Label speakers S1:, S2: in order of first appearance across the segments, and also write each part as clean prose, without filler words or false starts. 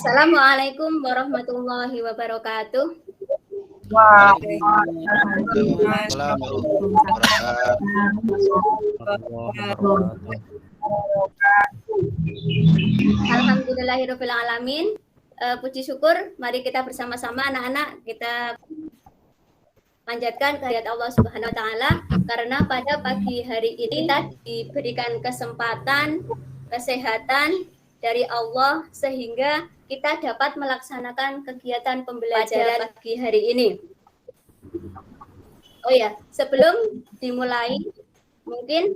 S1: Assalamualaikum warahmatullahi wabarakatuh.
S2: Waalaikumsalam warahmatullahi wabarakatuh.
S1: Alhamdulillahirabbil alamin. Puji syukur, mari kita bersama-sama anak-anak kita panjatkan kehadirat Allah Subhanahu wa taala karena pada pagi hari ini kita diberikan kesempatan, kesehatan dari Allah sehingga kita dapat melaksanakan kegiatan pembelajaran pagi hari ini. Oh ya, sebelum dimulai mungkin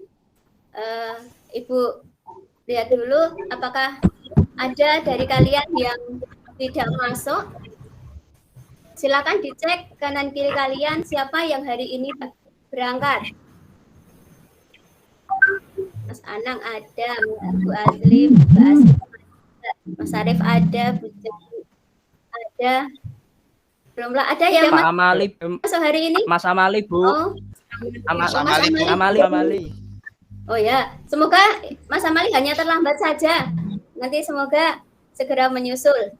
S1: Ibu lihat dulu apakah ada dari kalian yang tidak masuk. Silakan dicek kanan kiri kalian siapa yang hari ini berangkat. Mas Anang ada, Bu Azlim, Mas Arif ada, Bu Jani ada. Belumlah ada ya Mas
S3: Amali
S1: masuk hari ini?
S3: Mas Amali, Bu.
S1: Oh.
S3: Amali.
S1: Oh ya, semoga Mas Amali hanya terlambat saja. Nanti semoga segera menyusul.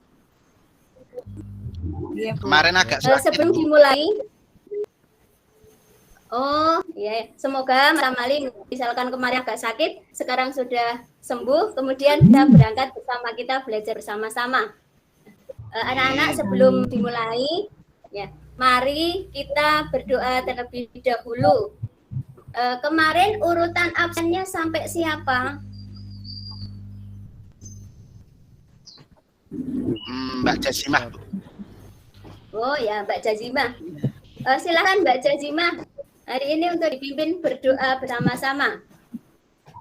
S2: Kemarin agak sakit.
S1: Sebelum dimulai, oh ya, semoga Mas Amali misalkan kemarin agak sakit, sekarang sudah sembuh, kemudian kita berangkat bersama, kita belajar bersama-sama. Anak-anak sebelum dimulai, ya, mari kita berdoa terlebih dahulu. Kemarin urutan absennya sampai siapa?
S2: Mbak Jazimah.
S1: Oh ya, Mbak Jazimah. Silakan Mbak Jazimah. Hari ini untuk dipimpin berdoa bersama-sama.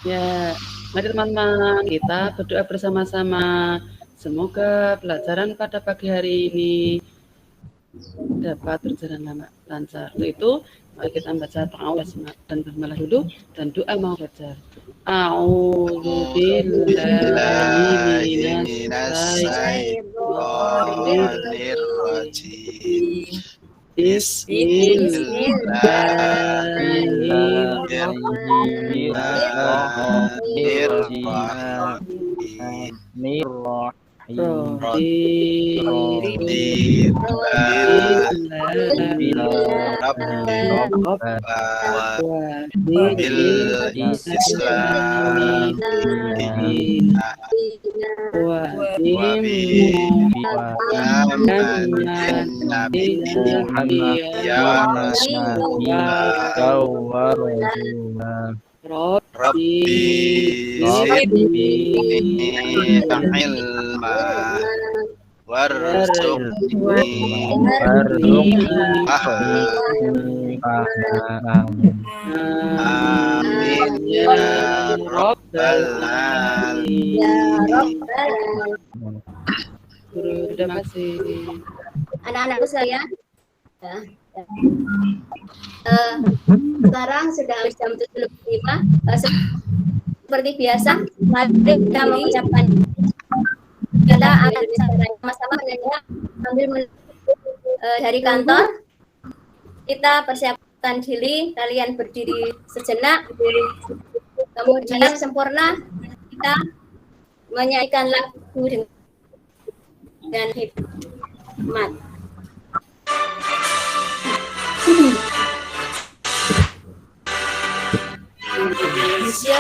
S4: Ya, mari teman-teman kita berdoa bersama-sama. Semoga pelajaran pada pagi hari ini dapat berjalan lancar. Untuk itu, mari kita membaca ta'awudz dan basmalah dulu dan doa mau belajar. A'udzu billahi minasyaitonir rajim.
S3: Bismillahirrahmanirrahim.
S2: Rabbi zidni ilma warzuqni amin ya rabbal alamin.
S4: Terima kasih.
S1: Anak-anakku sekalian, sekarang sudah habis jam 7.05. Seperti biasa, mari kita mengucapkan kita akan sama-sama ambil dari kantor. Kita persiapkan diri, kalian berdiri sejenak, kemudian sempurna kita menyanyikan lagu dengan hikmat.
S3: Indonesia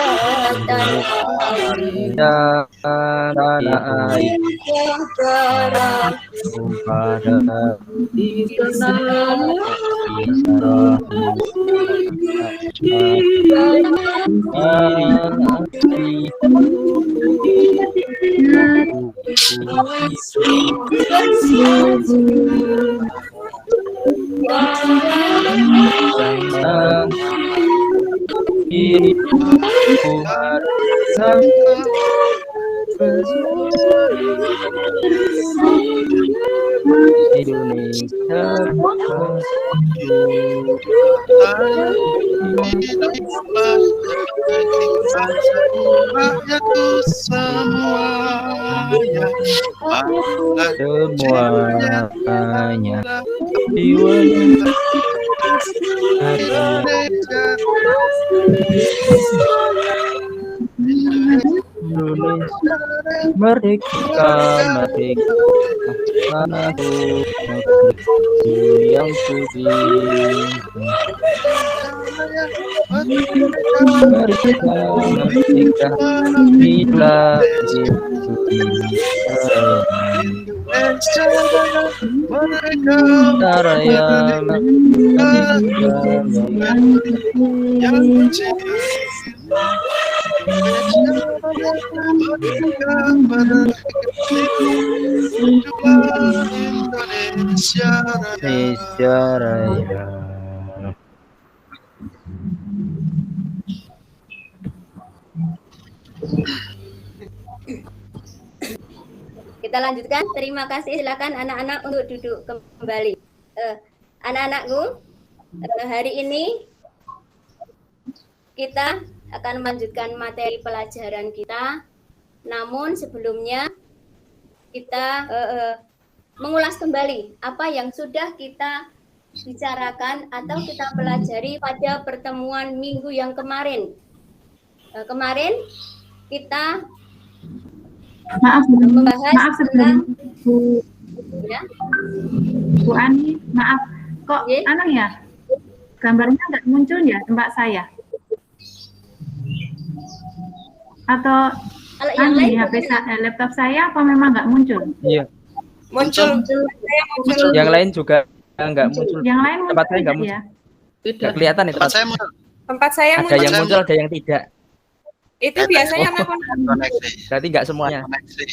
S2: rakyat semuanya
S3: Indonesia merdeka, merdeka, tanahku negeriku yang suci. Merdeka, merdeka, bila
S2: Indonesia merdeka,
S3: Raya, merdeka,
S2: yang cinta. Merdeka, Indonesia Raya.
S3: Indonesia Raya.
S1: Kita lanjutkan. Terima kasih. Silakan anak-anak untuk duduk kembali. Anak-anakku, hari ini kita akan melanjutkan materi pelajaran kita. Namun sebelumnya kita mengulas kembali apa yang sudah kita bicarakan atau kita pelajari pada pertemuan minggu yang kemarin. Kemarin kita membahas
S5: sebelum Bu,
S1: ya.
S5: Bu Ani, maaf, kok
S1: Ye?
S5: anu ya, gambarnya nggak muncul ya tempat saya? Atau
S1: Kalau yang
S5: anu
S1: lain
S5: HP laptop saya apa memang nggak muncul?
S3: Iya.
S2: Muncul.
S3: Yang lain juga nggak muncul.
S5: Yang lain muncul
S3: Tempat saya nggak
S5: tidak
S3: muncul.
S5: ya?
S3: Nggak kelihatan itu.
S2: Tempat saya muncul.
S6: Tempat saya
S3: Ada
S6: muncul.
S3: yang muncul, ada yang tidak.
S6: Itu biasanya memang
S2: Koneksi.
S3: Berarti nggak semuanya.
S2: Koneksi.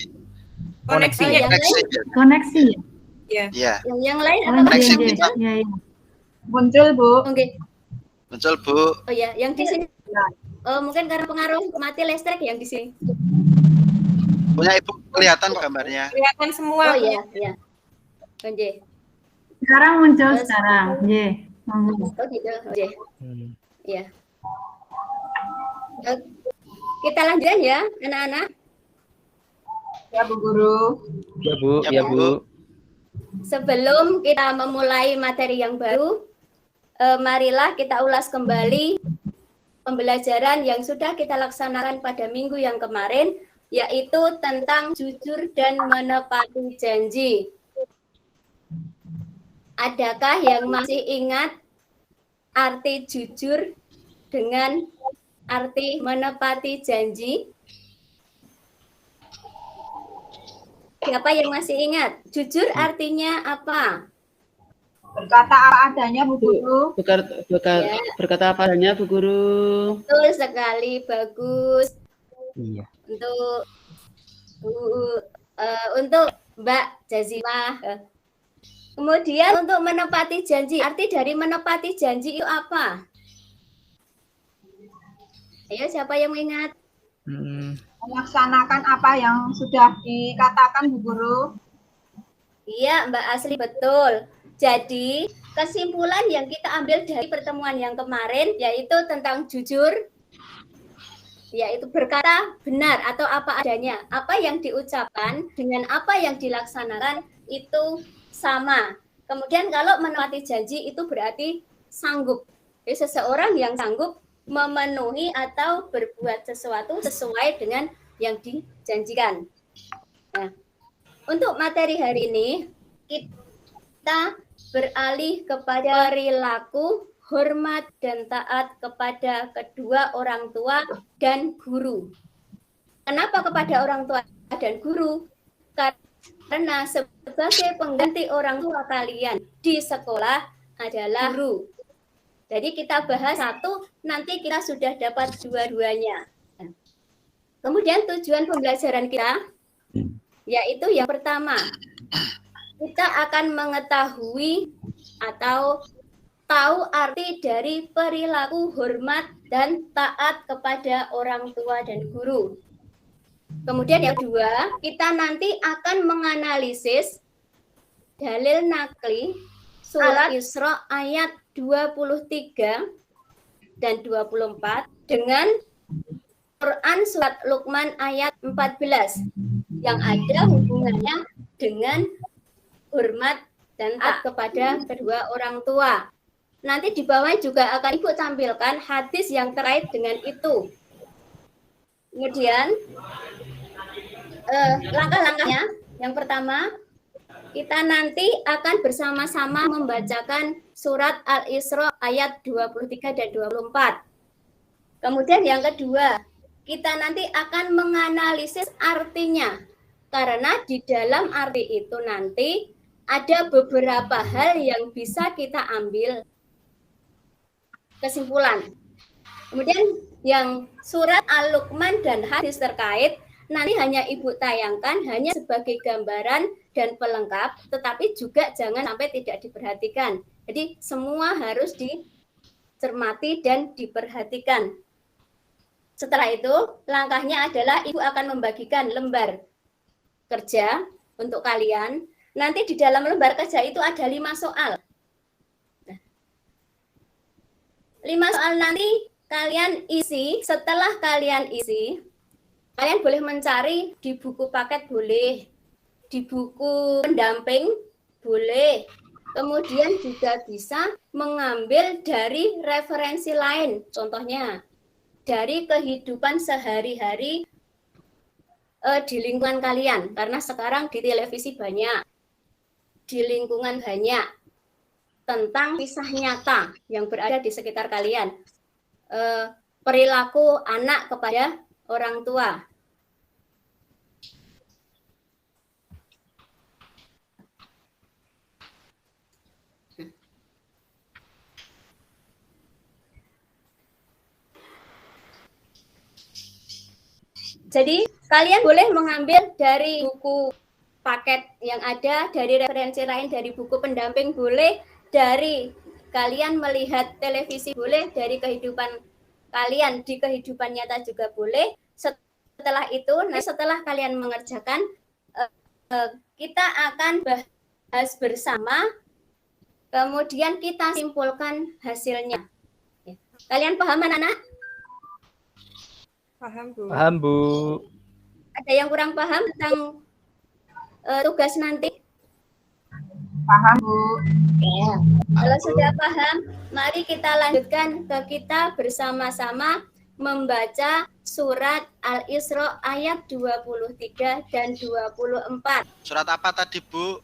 S6: koneksinya.
S1: yang
S2: Koneksi.
S1: lain,
S5: Koneksi ya?
S6: Ya.
S2: Iya.
S1: yang lain
S5: Oh,
S1: apakah
S2: Koneksi
S5: iya,
S1: muncul?
S5: iya, iya.
S7: Muncul, Bu.
S1: Oke.
S2: Muncul, Bu.
S1: Oh ya, yang di sini. Oh, mungkin karena pengaruh mati listrik yang di sini.
S2: Punya Ibu kelihatan kok gambarnya.
S6: Kelihatan semua.
S1: Oh iya, iya. Oke.
S5: Sekarang muncul
S1: Terus-
S5: sekarang. Ye. Monggo.
S1: Oh gitu. Oke.
S3: Hmm.
S1: Iya. Kita lanjutkan ya, anak-anak.
S7: Ya, Bu Guru.
S3: Ya Bu, ya Bu.
S1: Sebelum kita memulai materi yang baru, marilah kita ulas kembali pembelajaran yang sudah kita laksanakan pada minggu yang kemarin, yaitu tentang jujur dan menepati janji. Adakah yang masih ingat arti jujur dengan arti menepati janji? Siapa yang masih ingat? Jujur artinya apa?
S7: Berkata apa adanya, Bu Guru.
S1: Ya.
S4: Berkata apa adanya Bu Guru.
S1: Betul sekali, bagus.
S3: Iya.
S1: Untuk Mbak Jazimah. Kemudian untuk menepati janji, arti dari menepati janji itu apa? Ayo, siapa yang mengingat?
S7: Melaksanakan apa yang sudah dikatakan, Bu Guru.
S1: Iya, Mbak Asli, betul. Jadi, kesimpulan yang kita ambil dari pertemuan yang kemarin yaitu tentang jujur, yaitu berkata benar atau apa adanya. Apa yang diucapkan dengan apa yang dilaksanakan itu sama. Kemudian kalau menepati janji itu berarti sanggup. Jadi seseorang yang sanggup memenuhi atau berbuat sesuatu sesuai dengan yang dijanjikan. Nah, untuk materi hari ini kita beralih kepada perilaku hormat dan taat kepada kedua orang tua dan guru. Kenapa kepada orang tua dan guru? Karena sebagai pengganti orang tua kalian di sekolah adalah guru. Jadi kita bahas satu, nanti kita sudah dapat dua-duanya. Kemudian tujuan pembelajaran kita, yaitu yang pertama, kita akan mengetahui atau tahu arti dari perilaku hormat dan taat kepada orang tua dan guru. Kemudian yang kedua, kita nanti akan menganalisis dalil nakli surat Isra ayat 23 dan 24 dengan Quran surat Luqman ayat 14 yang ada hubungannya dengan hormat dan taat kepada kedua orang tua. Nanti di bawah juga akan Ibu tampilkan hadis yang terkait dengan itu. Kemudian langkah-langkahnya, yang pertama kita nanti akan bersama-sama membacakan surat Al-Isra ayat 23 dan 24. Kemudian yang kedua, kita nanti akan menganalisis artinya. Karena di dalam arti itu nanti ada beberapa hal yang bisa kita ambil kesimpulan. Kemudian yang surat Al-Luqman dan hadis terkait nanti hanya Ibu tayangkan hanya sebagai gambaran dan pelengkap, tetapi juga jangan sampai tidak diperhatikan. Jadi semua harus dicermati dan diperhatikan. Setelah itu, langkahnya adalah Ibu akan membagikan lembar kerja untuk kalian. Nanti di dalam lembar kerja itu ada 5 soal. 5 soal nanti kalian isi. Setelah kalian isi, kalian boleh mencari di buku paket boleh, di buku pendamping boleh. Kemudian juga bisa mengambil dari referensi lain. Contohnya, dari kehidupan sehari-hari di lingkungan kalian. Karena sekarang di televisi banyak, di lingkungan banyak tentang kisah nyata yang berada di sekitar kalian. Perilaku anak kepada orang tua. Jadi kalian boleh mengambil dari buku paket yang ada, dari referensi lain, dari buku pendamping boleh, dari kalian melihat televisi boleh, dari kehidupan kalian di kehidupan nyata juga boleh. Setelah itu, setelah kalian mengerjakan, kita akan bahas bersama, kemudian kita simpulkan hasilnya. Kalian paham anak-anak?
S6: Paham, Bu.
S3: Paham, Bu.
S1: Ada yang kurang paham tentang tugas nanti?
S7: Paham, Bu.
S1: Ya. Kalau sudah paham, mari kita lanjutkan ke kita bersama-sama membaca surat Al-Isra ayat 23 dan 24.
S2: Surat apa tadi, Bu?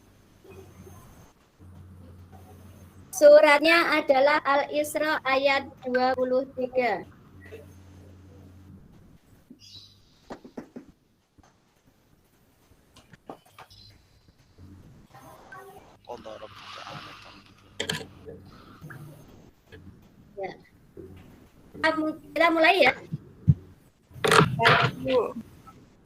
S1: Suratnya adalah Al-Isra ayat 23. Ya. Kita mulai ya.
S6: Bu.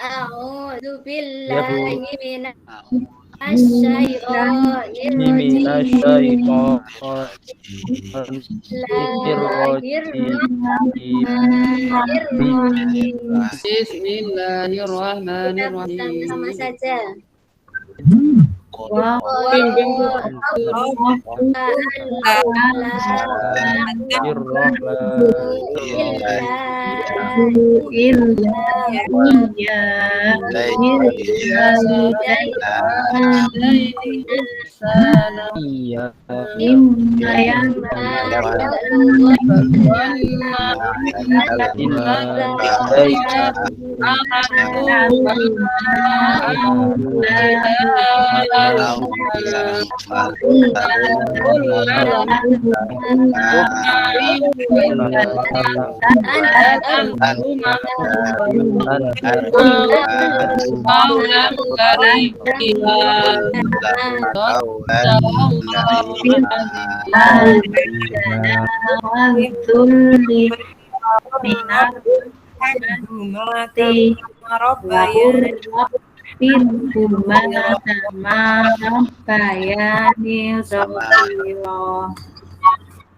S1: A'udzu billahi minasyaitonir
S4: Bismillahirrahmanirrahim.
S1: Sama saja.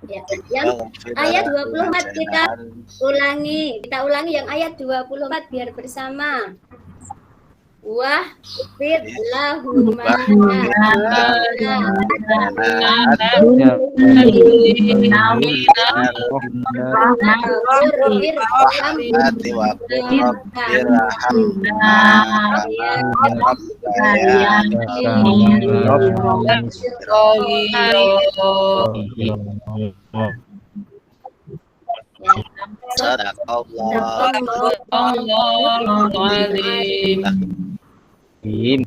S1: Ya, yang ayat 24 kita ulangi yang ayat 24 biar bersama. Wah, fit lahuma Ya.
S2: Sadaqallah.
S4: Allahul Azim.
S3: Im.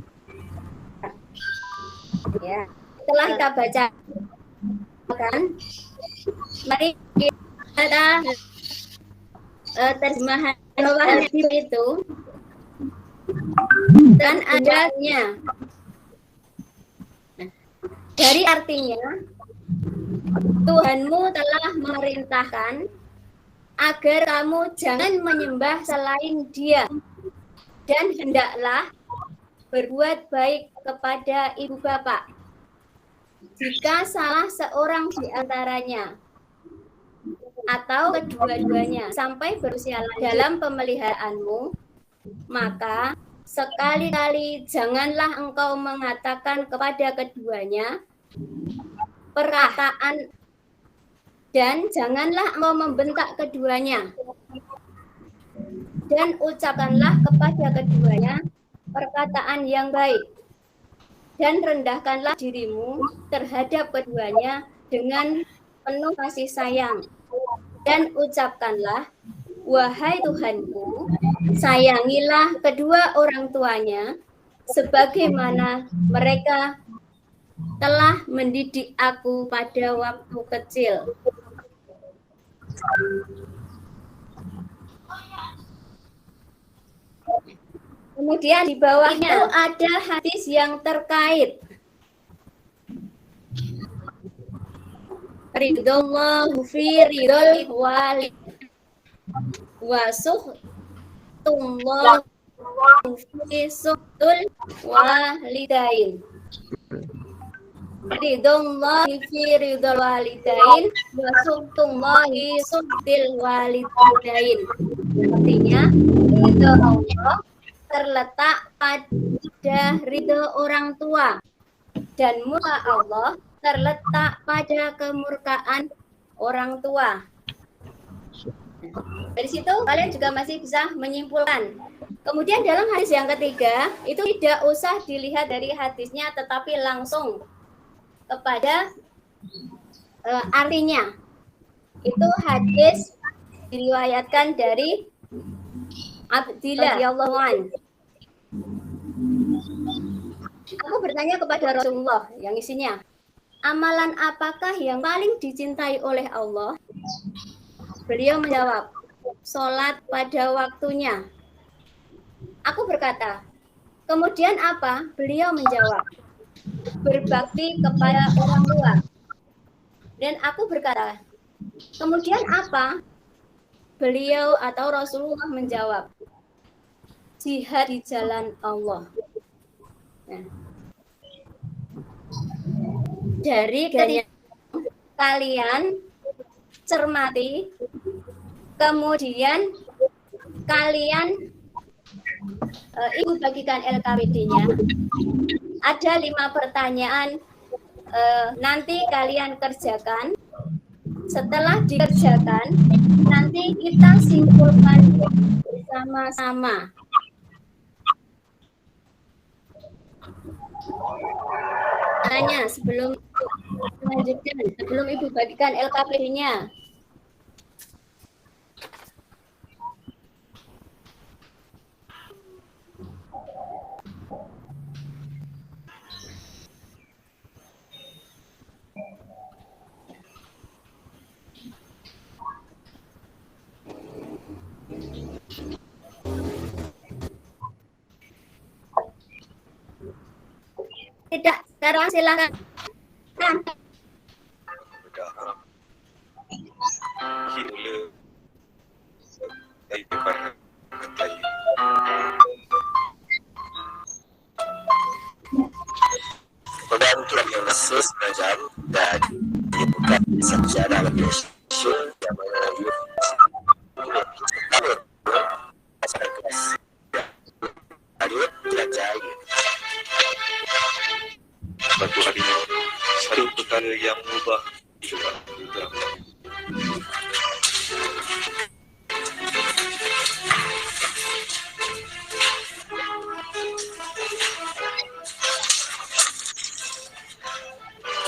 S1: Ya. Setelah kita baca kan, mari kita terjemahan bawahnya itu dan adanya. Nah, dari artinya Tuhanmu telah memerintahkan agar kamu jangan menyembah selain Dia dan hendaklah berbuat baik kepada ibu bapak jika salah seorang di antaranya atau kedua-duanya sampai berusia dalam pemeliharaanmu, maka sekali-kali janganlah engkau mengatakan kepada keduanya perkataan dan janganlah engkau membentak keduanya dan ucapkanlah kepada keduanya perkataan yang baik dan rendahkanlah dirimu terhadap keduanya dengan penuh kasih sayang dan ucapkanlah, wahai Tuhanku, sayangilah kedua orang tuanya sebagaimana mereka telah mendidik aku pada waktu kecil. Kemudian di bawahnya itu ada hadis yang terkait. Ridallahu fi ridal walid wa suhtullahu fi suhtul walidain. Ridallahu fi ridal walidain wa suhtullahi suhtil walidain. Artinya ridho Allah terletak pada ridho orang tua dan murka Allah terletak pada kemurkaan orang tua. Dari situ kalian juga masih bisa menyimpulkan. Kemudian dalam hadis yang ketiga itu tidak usah dilihat dari hadisnya tetapi langsung kepada artinya. Itu hadis diriwayatkan dari Abdillah radhiyallahu anhu. Aku bertanya kepada Rasulullah yang isinya, amalan apakah yang paling dicintai oleh Allah? Beliau menjawab, sholat pada waktunya. Aku berkata, kemudian apa? Beliau menjawab, berbakti kepada orang tua. Dan aku berkata, kemudian apa? Beliau atau Rasulullah menjawab, jihad di jalan Allah. Nah, dari kalian cermati, kemudian kalian ibu bagikan LKPD-nya. Ada 5 pertanyaan, nanti kalian kerjakan. Setelah dikerjakan, nanti kita simpulkan bersama-sama. Tanya sebelum melanjutkan, sebelum ibu bagikan LKPD-nya. Tidak, sekarang silakan.
S8: Kebantuan yang khusus belajar dan bukan saja dalam Yesus yang melalui
S9: satu hari satu perkara yang mubah juga.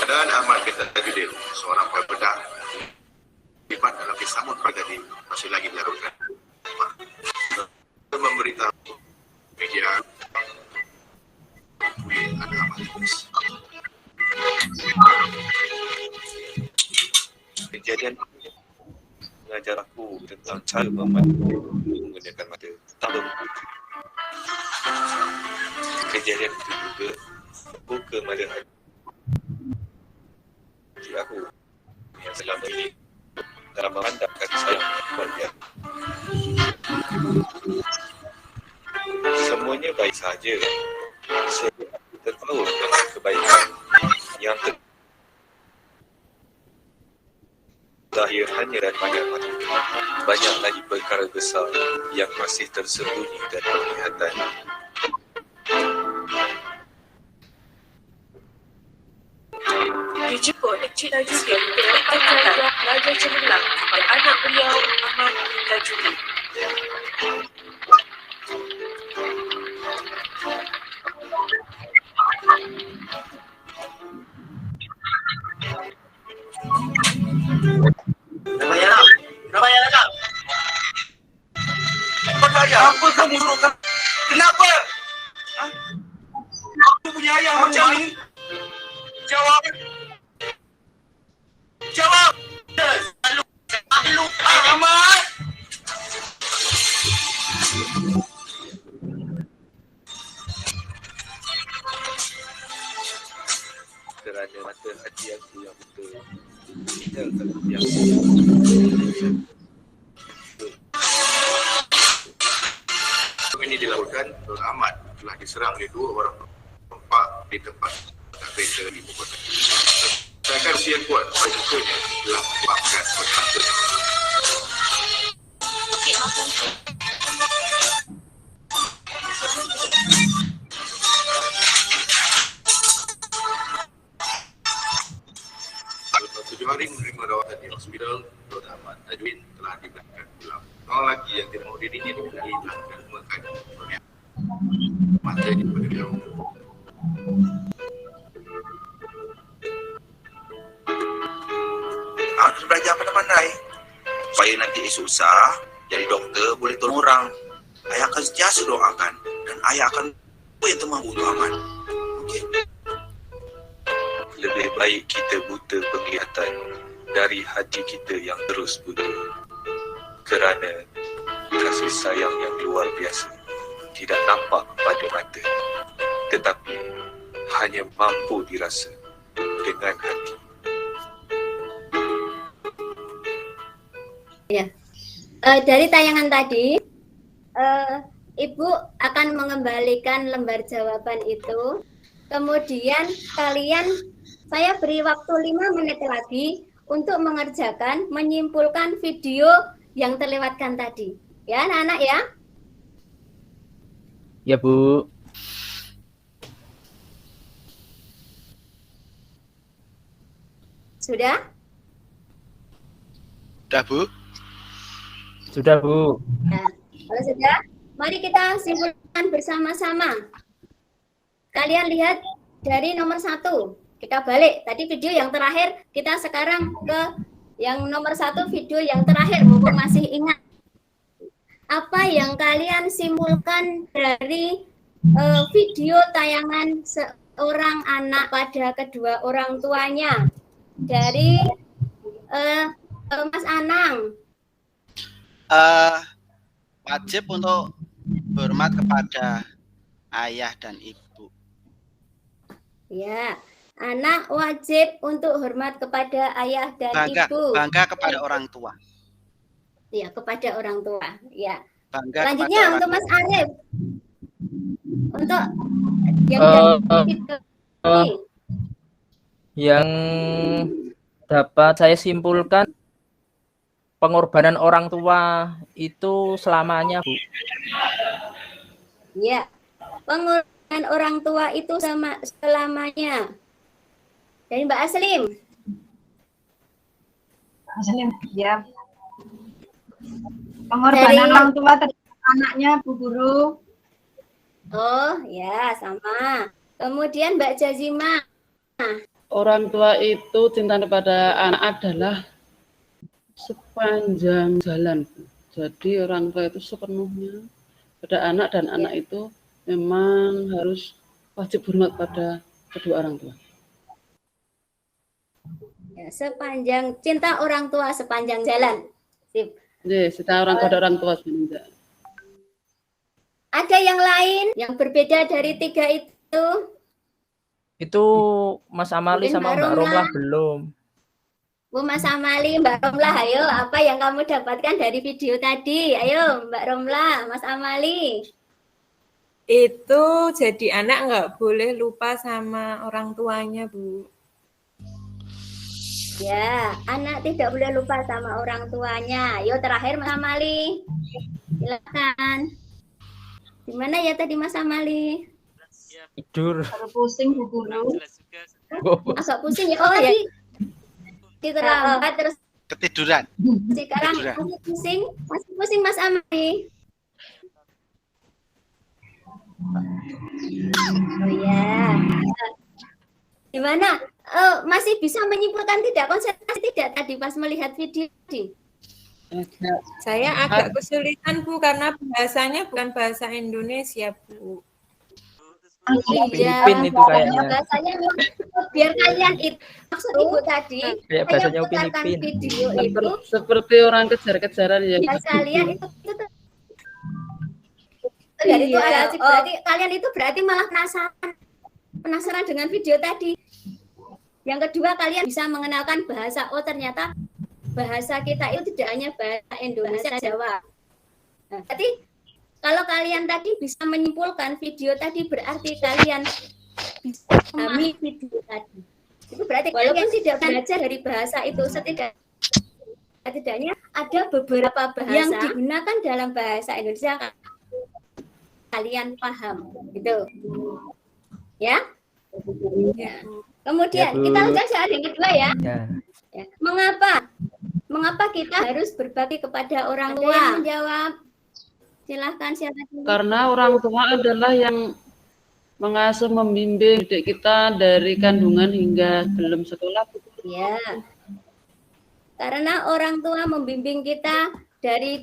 S10: Keadaan amal kita judil seorang pemuda libat dalam disambut terjadi
S9: cara menggunakan mata. Tambah kejadian itu juga buka mata hati aku yang selama ini dalam memandang kasih sayang keluarga. Semuanya baik saja. Saya tertahu dengan kebaikan yang lahir hanya dari pandangan mata. Banyak lagi perkara besar yang masih tersembunyi dari penglihatan.
S10: Dijemput Cina juga berkata Raja Cemerlang dan anak beliau Ahmad Tajudi.
S8: Ramayana kak. Apa kamu suruhkan? Kenapa? Aku punya ayah macam ni. Jawab. Jawab. Selalu Ahmad.
S9: Kerana mata hati aku yang betul. Tinggalkan yang
S8: Ini dilakukan Nur Ahmad telah diserang oleh 2 orang perempak di tempat kereta di ibu kota. Sedangkan usia yang kuat pasukannya telah menyebabkan perkara. Selepas 7 hari menerima rawatan di hospital, Nur Ahmad Tajwin telah diberangkatkan pulang. Orang lelaki yang tidak mahu dirinya dikenali telah menemukan mata di pada jauh. Harus belajar pandai-pandai supaya nanti esok susah jadi doktor boleh tolong orang. Ayah akan sentiasa doakan dan ayah akan yang termampu untuk aman. Okey.
S9: lebih baik kita buta penglihatan dari hati kita yang terus buta. Kerana kasih sayang yang luar biasa tidak nampak pada mata, tetapi hanya mampu dirasa dengan hati.
S1: Ya. Dari tayangan tadi, Ibu akan mengembalikan lembar jawaban itu. Kemudian saya beri waktu 5 menit lagi untuk mengerjakan, menyimpulkan video yang terlewatkan tadi. Ya, anak-anak ya.
S3: Ya, Bu.
S1: Sudah?
S2: Udah, Bu?
S3: Sudah, Bu.
S1: Nah, kalau sudah, mari kita simpulkan bersama-sama. Kalian lihat dari nomor 1. Kita balik. Tadi video yang terakhir, kita sekarang ke yang nomor 1, video yang terakhir. Mumpung masih ingat. Apa yang kalian simpulkan dari video tayangan seorang anak pada kedua orang tuanya? Dari Mas Anang.
S2: Wajib untuk hormat kepada ayah dan ibu.
S1: Ya, anak wajib untuk hormat kepada ayah dan ibu.
S2: Bangga kepada orang tua.
S1: Ya, kepada orang tua. Ya.
S2: Bangga
S1: Selanjutnya
S2: kepada
S1: untuk Mas Arif. Untuk
S3: Yang dapat saya simpulkan, pengorbanan orang tua itu selamanya, Bu.
S1: Ya, pengorbanan orang tua itu selamanya. Dari Mbak Aslim.
S7: Aslim, ya. Pengorbanan orang tua terhadap anaknya, Bu Guru.
S1: Oh, ya, sama. Kemudian Mbak Jazima.
S4: Orang tua itu cinta kepada anak adalah sepanjang jalan. Jadi orang tua itu sepenuhnya pada anak, dan anak itu memang harus wajib hormat pada kedua orang tua.
S1: Ya, sepanjang cinta orang tua sepanjang jalan. Sip.
S4: Sudah orang tua ada orang tua sebenarnya.
S1: Ada yang lain yang berbeda dari 3 itu?
S3: Itu Mas Amali
S1: Mungkin
S3: sama
S1: Mbak
S3: Mbak
S1: Romlah.
S3: Romlah belum.
S1: Bu Mas Amali, Mbak Romlah, ayo apa yang kamu dapatkan dari video tadi? Ayo Mbak Romlah, Mas Amali.
S6: Itu jadi anak nggak boleh lupa sama orang tuanya, Bu.
S1: Ya, anak tidak boleh lupa sama orang tuanya. Ayo terakhir Mas Amali. Silakan. Gimana ya tadi Mas Amali?
S3: Tidur.
S7: Kalau pusing Bu Guru.
S1: Agak pusing ya. Oh ya. Terlambat terus
S2: Ketiduran.
S1: sekarang
S2: Ketiduran.
S1: masih pusing Mas Amali. Oh ya. Gimana? Masih bisa menyimpulkan tidak konsentrasi tidak tadi pas melihat video tadi?
S6: Saya agak kesulitan, Bu, karena bahasanya bukan bahasa Indonesia, Bu.
S3: Filipin itu kayaknya.
S1: Bahasanya biar kalian itu maksud Ibu tadi
S3: Kayak
S1: saya
S3: bahasanya
S1: putarkan
S3: Filipin.
S1: video itu
S4: Seperti orang kejar-kejaran ya.
S1: biar kalian itu dari itu ada berarti kalian itu berarti malah penasaran dengan video tadi. Yang kedua kalian bisa mengenalkan bahasa. Oh ternyata bahasa kita itu tidak hanya bahasa Indonesia dan Jawa. Nah, berarti kalau kalian tadi bisa menyimpulkan video tadi berarti kalian bisa memahami video tadi. Itu berarti walaupun tidak belajar dari bahasa itu setidaknya ada beberapa bahasa yang digunakan dalam bahasa Indonesia kalian paham gitu. Ya? Kemudian
S3: Ya, Bu.
S1: kita lanjut soal yang kedua ya.
S3: Ya.
S1: Ya. Mengapa kita harus berbakti kepada orang tua? Yang menjawab. Silahkan siapa dulu.
S4: Karena orang tua adalah yang mengasuh, membimbing didik kita dari kandungan hingga belum sekolah.
S1: Ya. Karena orang tua membimbing kita dari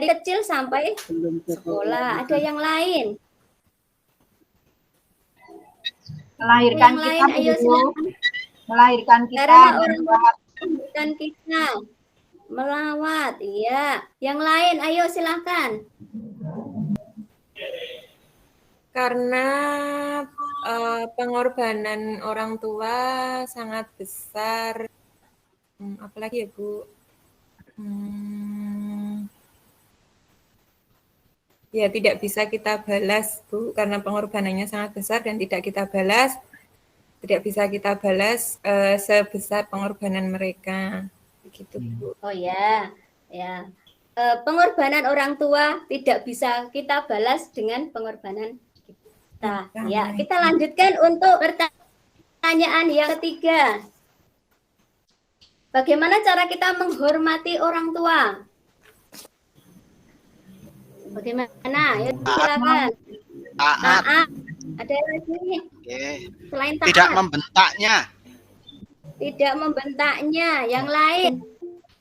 S1: kecil sampai
S4: Belum
S1: sekolah. Ada yang lain?
S7: Melahirkan
S1: Yang
S7: kita
S1: lain, ayo
S7: Bu Guru.
S1: silakan.
S7: Melahirkan kita.
S1: Karena orang tua membimbingkan kita melawat, iya. Yang lain, ayo silakan.
S6: Karena pengorbanan orang tua sangat besar. Apalagi ya, Bu? Ya, tidak bisa kita balas, Bu, karena pengorbanannya sangat besar dan tidak bisa kita balas sebesar pengorbanan mereka. Begitu, Bu.
S1: Oh ya, ya. Pengorbanan orang tua tidak bisa kita balas dengan pengorbanan kita. Ya, kita lanjutkan untuk pertanyaan yang ketiga. Bagaimana cara kita menghormati orang tua? Bagaimana? Ya, silakan.
S2: Taat.
S1: Ada lagi
S2: Oke.
S1: selain taat.
S2: Tidak membentaknya.
S1: Tidak membentaknya. Yang lain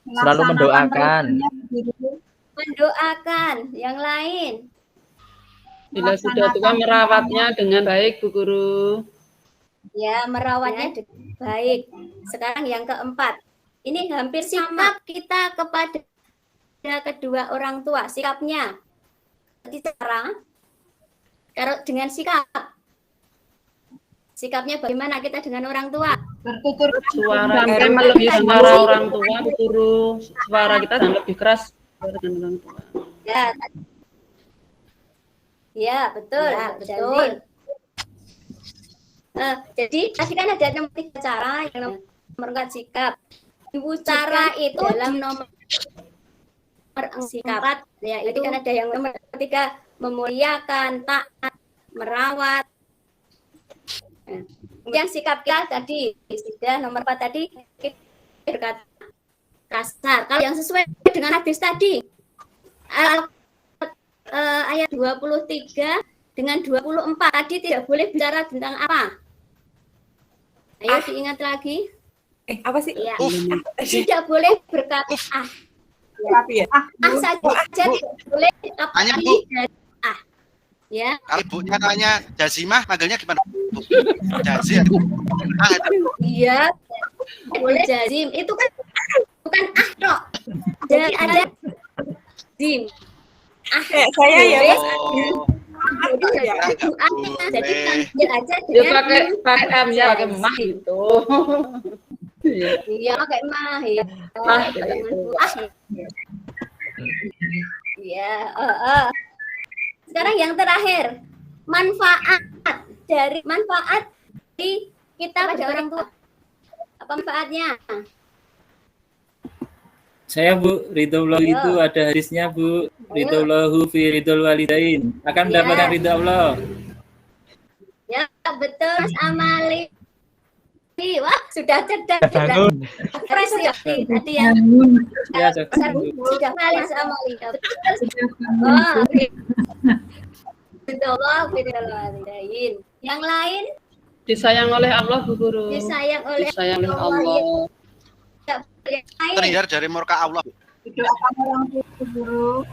S3: Selalu mendoakan.
S1: mendoakan. Yang lain
S4: Bila sudah tua merawatnya dengan baik, Bu Guru.
S1: ya merawatnya dengan baik. Sekarang yang keempat. Ini hampir sama kita kepada kedua orang tua. Sikapnya. Cara kalau dengan sikapnya bagaimana kita dengan orang tua?
S7: Bertutur
S4: Suara kita melebihi suara orang tua, Bu Guru. Suara kita dan lebih keras dengan orang tua.
S1: Ya, ya betul, betul. Jadi tadi kan ada 3 cara yang nomor 4 sikap. Ibu cara itu dalam nomor sikap. Ya, itu kan ada yang nomor 3 memuliakan, taat, merawat. Kemudian sikap kita tadi sudah nomor 4 tadi kita berkata kasar. Kalau yang sesuai dengan hadis tadi ayat 23 dengan 24 tadi tidak boleh bicara tentang apa? Ayo diingat lagi.
S6: Apa sih?
S1: Ya. Tidak boleh berkata
S6: Ya.
S1: saja tidak boleh
S2: Tanya, Bu.
S1: Ya.
S2: Kalau ibunya tanya Jazimah, manggilnya gimana? Bu? Jazim.
S1: Iya. Boleh jazim. Itu kan bukan tok. ada dim.
S6: Saya ya, Mas.
S1: Jadi jadi lanjut aja
S4: Ya
S1: dengan
S4: pakai M ya, pakai mah gitu.
S1: iya pakai mah ya.
S4: Mah,
S1: Iya, Sekarang yang terakhir, manfaat dari kita pada orang tua. Apa manfaatnya?
S11: Saya Bu, ridhollah
S1: Ayo.
S11: itu ada hadisnya Bu, ridhollahu fi ridhol walidain. Akan
S1: Ya.
S11: mendapatkan ridho Allah.
S1: Ya, betul Mas Amali. Wah, sudah cerdas.
S3: Bangun.
S1: Fresh ya. Tadi yang
S11: Ya, saya
S1: sudah kali Mas Amali. Betul. Oh, ridhollah fi ridhol walidain. Yang lain
S4: Disayang oleh Allah Bu Guru.
S1: disayang oleh
S4: Disayang oleh Allah.
S1: Yang lain
S2: Terhindar dari murka Allah.
S7: Didoakan orang tua guru.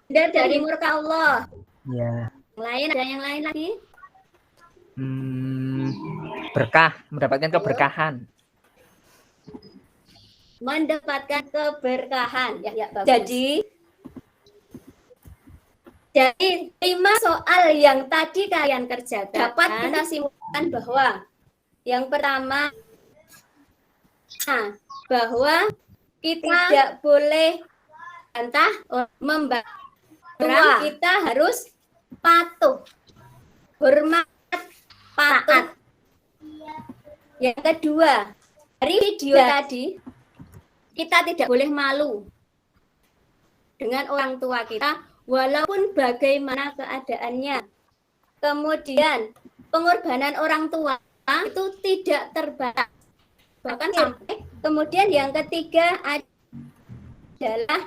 S1: dari murka Allah.
S3: Ya.
S1: Yang lain ada yang lain lagi?
S3: Berkah, mendapatkan keberkahan.
S1: Mendapatkan keberkahan. Ya, bagus. Jadi 5 soal yang tadi kalian kerjakan dapat kita simpulkan bahwa yang pertama bahwa kita tidak boleh bantah membantu, kita harus patuh, hormat, taat. Yang kedua, dari video tadi kita tidak boleh malu dengan orang tua kita walaupun bagaimana keadaannya. Kemudian pengorbanan orang tua itu tidak terbatas. Bahkan sampai kemudian yang ketiga adalah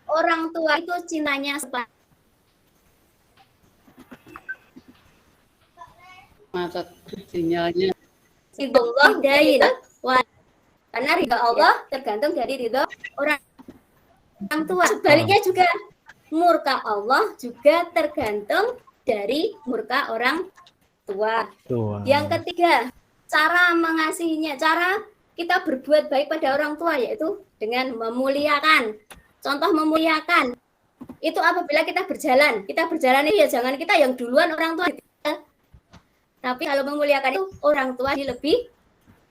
S1: orang tua itu cintanya sepadan.
S4: Macet sinyalnya.
S1: Allah dari karena ridho Allah tergantung dari ridho orang tua. Sebaliknya juga murka Allah juga tergantung dari murka orang tua. Yang ketiga, cara mengasihinya, cara kita berbuat baik pada orang tua yaitu dengan memuliakan. Contoh memuliakan itu apabila kita berjalan itu ya jangan kita yang duluan orang tua. Tapi kalau memuliakan itu orang tua lebih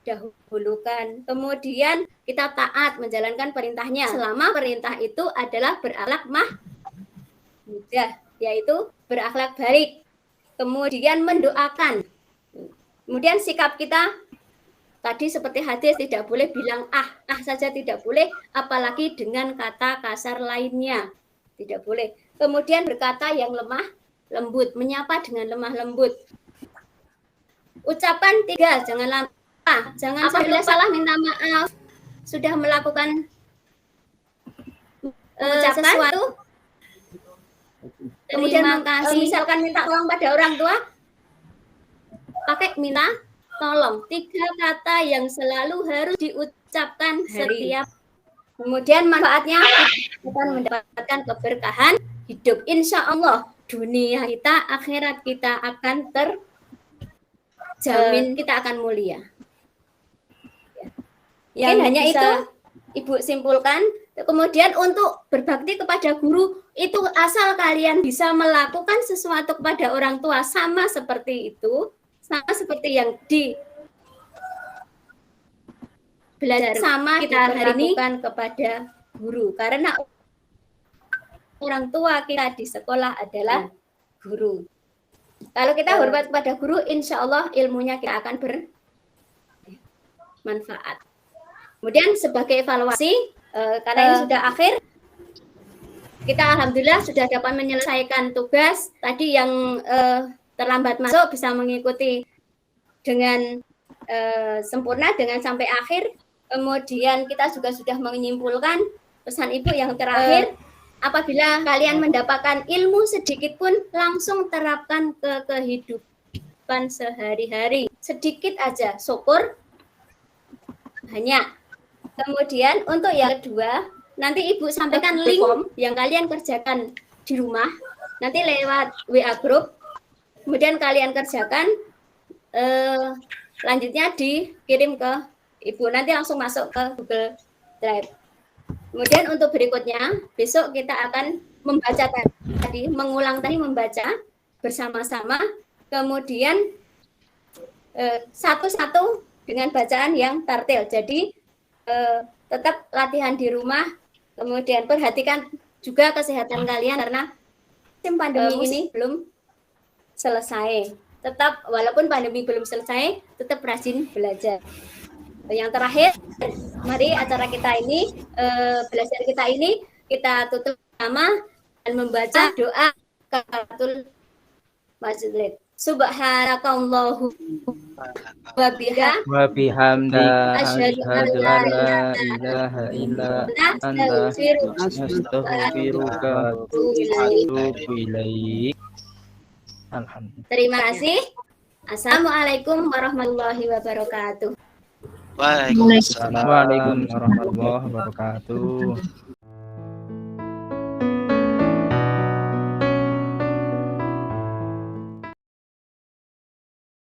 S1: dahulukan. Kemudian kita taat menjalankan perintahnya selama perintah itu adalah berakhlak mahmudah, yaitu berakhlak baik. Kemudian mendoakan. Kemudian sikap kita tadi seperti hadis tidak boleh bilang saja tidak boleh, apalagi dengan kata kasar lainnya. Tidak boleh. Kemudian berkata yang lemah lembut, menyapa dengan lemah lembut. Ucapan 3, jangan lupa, jangan sampai salah minta maaf. Sudah melakukan sesuatu, kemudian misalkan minta tolong pada orang tua, pakai minta tolong. 3 kata yang selalu harus diucapkan setiap. Kemudian manfaatnya kita akan mendapatkan keberkahan hidup. Insya Allah dunia kita, akhirat kita akan terjamin, kita akan mulia. Yang hanya itu Ibu simpulkan. Kemudian untuk berbakti kepada guru itu asal kalian bisa melakukan sesuatu kepada orang tua sama seperti itu, sama seperti yang di belajar sama kita hari ini kepada guru, karena orang tua kita di sekolah adalah guru. Kalau kita hormat kepada guru, insya Allah ilmunya kita akan bermanfaat. Kemudian sebagai evaluasi, karena ini sudah akhir, kita alhamdulillah sudah dapat menyelesaikan tugas. Tadi yang terlambat masuk bisa mengikuti dengan sempurna dengan sampai akhir. Kemudian kita juga sudah menyimpulkan pesan Ibu yang terakhir, apabila kalian mendapatkan ilmu sedikit pun langsung terapkan ke kehidupan sehari-hari. Sedikit aja, syukur banyak. Kemudian untuk yang kedua, nanti Ibu sampaikan link yang kalian kerjakan di rumah, nanti lewat WA group, kemudian kalian kerjakan, selanjutnya dikirim ke Ibu nanti langsung masuk ke Google Drive. Kemudian untuk berikutnya, besok kita akan membaca tadi, mengulang tadi membaca bersama-sama, kemudian satu-satu dengan bacaan yang tartil. Jadi tetap latihan di rumah, kemudian perhatikan juga kesehatan kalian karena musim pandemi ini belum selesai. Tetap walaupun pandemi belum selesai, tetap rajin belajar. Yang terakhir, mari acara kita ini, belajar kita ini kita tutup sama dan membaca doa kafaratul majlis. Subhanakallahu wa
S3: Wabihamda
S1: asyhadu an
S3: asyhadu
S1: la
S3: an la ilaha illa anta astaghfiruka wa atubu ilaik. Alhamdulillah.
S1: Terima kasih. Assalamualaikum warahmatullahi wabarakatuh.
S2: Waalaikumsalam.
S3: Waalaikumsalam warahmatullahi wabarakatuh.